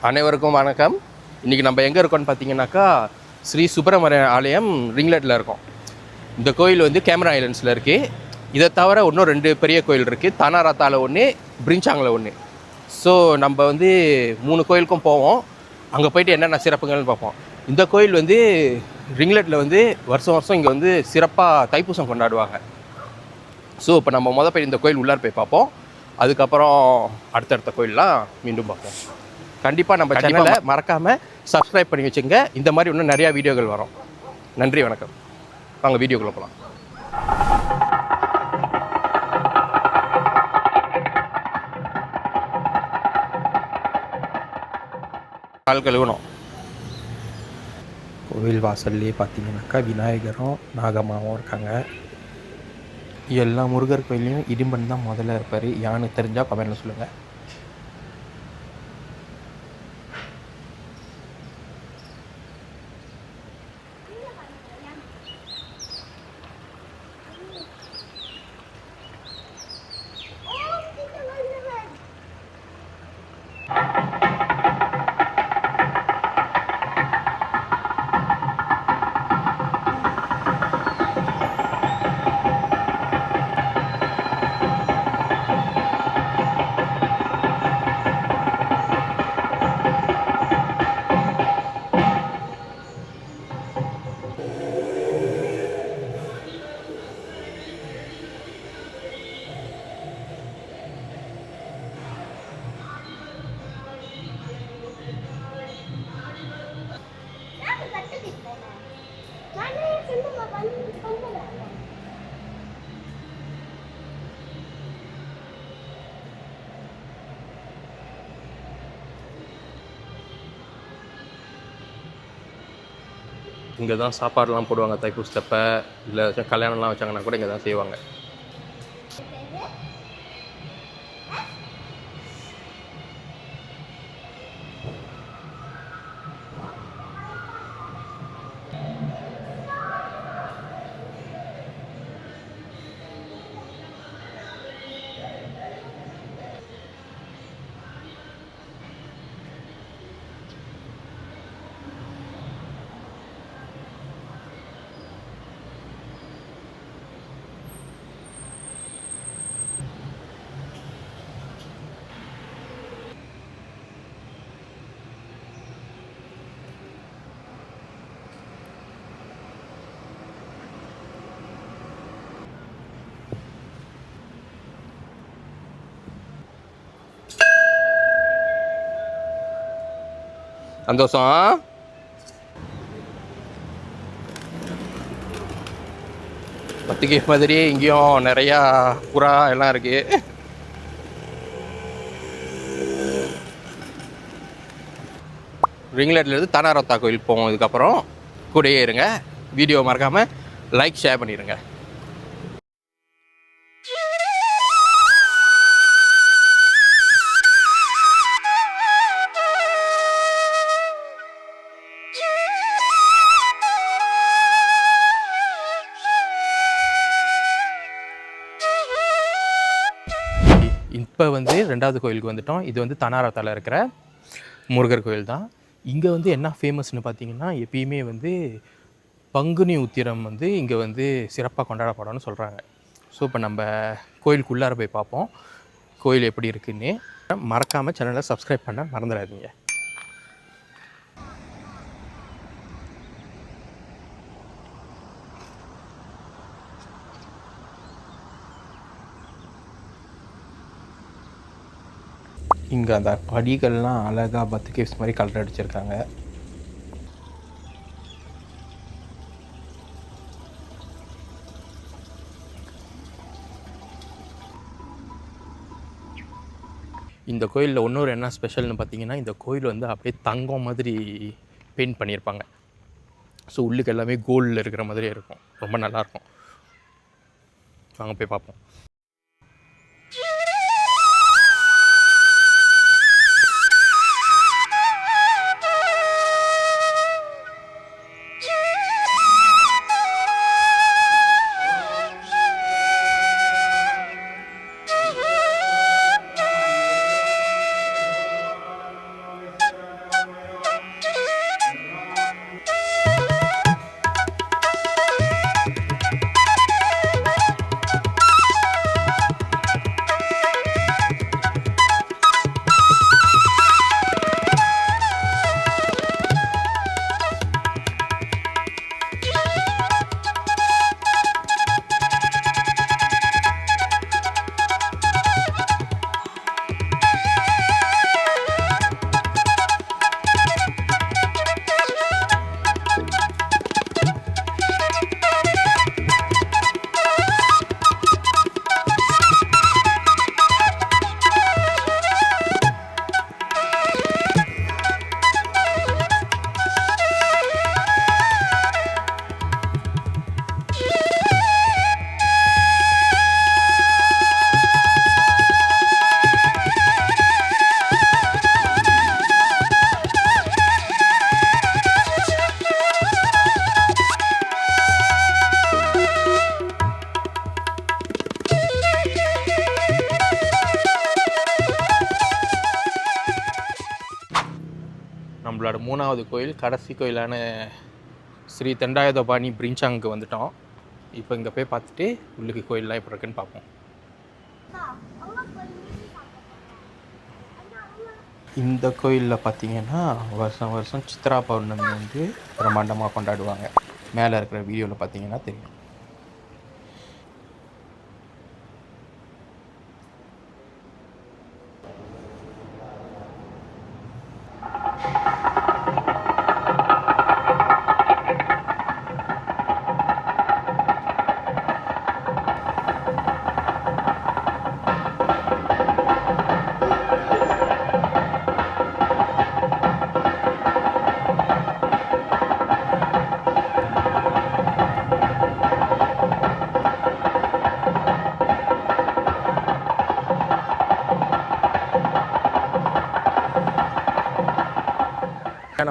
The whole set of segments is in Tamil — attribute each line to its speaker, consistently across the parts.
Speaker 1: அனைவருக்கும் வணக்கம். இன்றைக்கி நம்ம எங்கே இருக்கோம்னு பார்த்தீங்கன்னாக்கா ஸ்ரீ சுப்பிரமணிய ஆலயம் ரிங்லெட்டில் இருக்கோம். இந்த கோயில் வந்து கேமரா ஐலண்ட்ஸில் இருக்குது. இதை தவிர இன்னும் 2 பெரிய கோயில் இருக்குது. தானாராத்தாவில் ஒன்று, பிரிஞ்சாங்கில் ஒன்று. ஸோ நம்ம வந்து 3 கோயிலுக்கும் போவோம். அங்கே போய்ட்டு என்னென்ன சிறப்புகள்னு பார்ப்போம். இந்த கோயில் வந்து ரிங்லெட்டில் வந்து வருஷம் இங்கே வந்து சிறப்பாக தைப்பூசம் கொண்டாடுவாங்க. ஸோ இப்போ நம்ம போய் இந்த கோயில் உள்ளார போய் பார்ப்போம். அதுக்கப்புறம் அடுத்தடுத்த கோயிலெலாம் மீண்டும் பார்ப்போம். கண்டிப்பாக நம்ம சேனலை மறக்காமல் சப்ஸ்கிரைப் பண்ணி வச்சுங்க. இந்த மாதிரி இன்னும் நிறையா வீடியோக்கள் வரும். நன்றி, வணக்கம். வாங்க வீடியோக்குள்ளே போகலாம். கால் கழுவணும். கோவில் வாசல்லே பார்த்தீங்கன்னாக்கா விநாயகரும் நாகம்மாவும் இருக்காங்க. எல்லா முருகர் கோயிலையும் இடிம்பன் தான் முதல்ல இருப்பார். யான்னு தெரிஞ்சால் கமெண்ட்டில் சொல்லுங்கள். இங்கே தான் சாப்பாடுலாம் போடுவாங்க. தைப்பூசத்தப்ப இல்லை கல்யாணம்லாம் வச்சாங்கன்னா கூட இங்கே தான் செய்வாங்க. சந்தோஷம். பத்திரிகை மாதிரி இங்கேயும் நிறையா புறா எல்லாம் இருக்கு. ரிங்லெட்லேருந்து தானாரத்தா கோயில் போவோம். இதுக்கப்புறம் கூடயே இருங்க. வீடியோ மறக்காமல் லைக், ஷேர் பண்ணிடுங்க. இப்போ வந்து 2வது கோயிலுக்கு வந்துட்டோம். இது வந்து தானாரத்தாவில் இருக்கிற முருகர் கோயில் தான். இங்கே வந்து என்ன ஃபேமஸ்னு பார்த்தீங்கன்னா, எப்பயுமே வந்து பங்குனி உத்திரம் வந்து இங்கே வந்து சிறப்பாக கொண்டாடப்படும்னு சொல்கிறாங்க. ஸோ இப்போ நம்ம கோயிலுக்குள்ளார போய் பார்ப்போம் கோயில் எப்படி இருக்குன்னு. மறக்காமல் சேனலை சப்ஸ்கிரைப் பண்ண மறந்துடாதீங்க. இங்கே அந்த படிகள்லாம் அழகாக பத்து கேவ்ஸ் மாதிரி கலர் அடிச்சிருக்காங்க. இந்த கோயிலில் இன்னொரு என்ன ஸ்பெஷல்னு பார்த்தீங்கன்னா, இந்த கோயில் வந்து அப்படியே தங்கம் மாதிரி பெயிண்ட் பண்ணியிருப்பாங்க. ஸோ உள்ளுக்கு எல்லாமே கோல்டில் இருக்கிற மாதிரியே இருக்கும். ரொம்ப நல்லாயிருக்கும். வாங்க போய் பார்ப்போம். நம்மளோட 3வது கோயில், கடைசி கோயிலான ஸ்ரீ தண்டாயுதபாணி பிரிஞ்சாங்க்கு வந்துட்டோம். இப்போ இங்கே போய் பார்த்துட்டு உள்ளுக்கு கோயிலெலாம் எப்படி இருக்குன்னு பார்ப்போம். இந்த கோயிலில் பார்த்தீங்கன்னா வருஷம் வருஷம் சித்ரா பௌர்ணமி வந்து பிரம்மாண்டமாக கொண்டாடுவாங்க. மேலே இருக்கிற வீடியோவில் பார்த்தீங்கன்னா தெரியும்.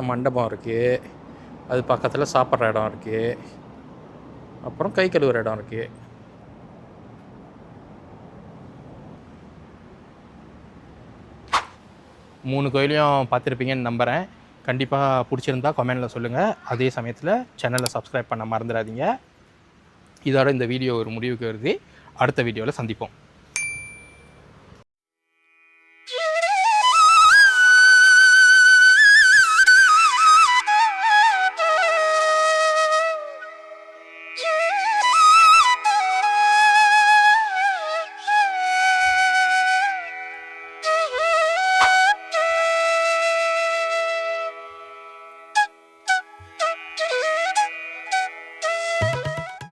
Speaker 1: மண்டபம் இருக்குது, அது பக்கத்தில் சாப்பிட்ற இடம் இருக்குது, அப்புறம் கை கழுவுற இடம் இருக்குது. மூணு கோயிலையும் பார்த்துருப்பீங்கன்னு நம்புகிறேன். கண்டிப்பாக பிடிச்சிருந்தா கமெண்டில் சொல்லுங்கள். அதே சமயத்தில் சேனலை சப்ஸ்கிரைப் பண்ண மறந்துடாதீங்க. இதோட இந்த வீடியோ ஒரு முடிவுக்கு வருது. அடுத்த வீடியோவில் சந்திப்போம்.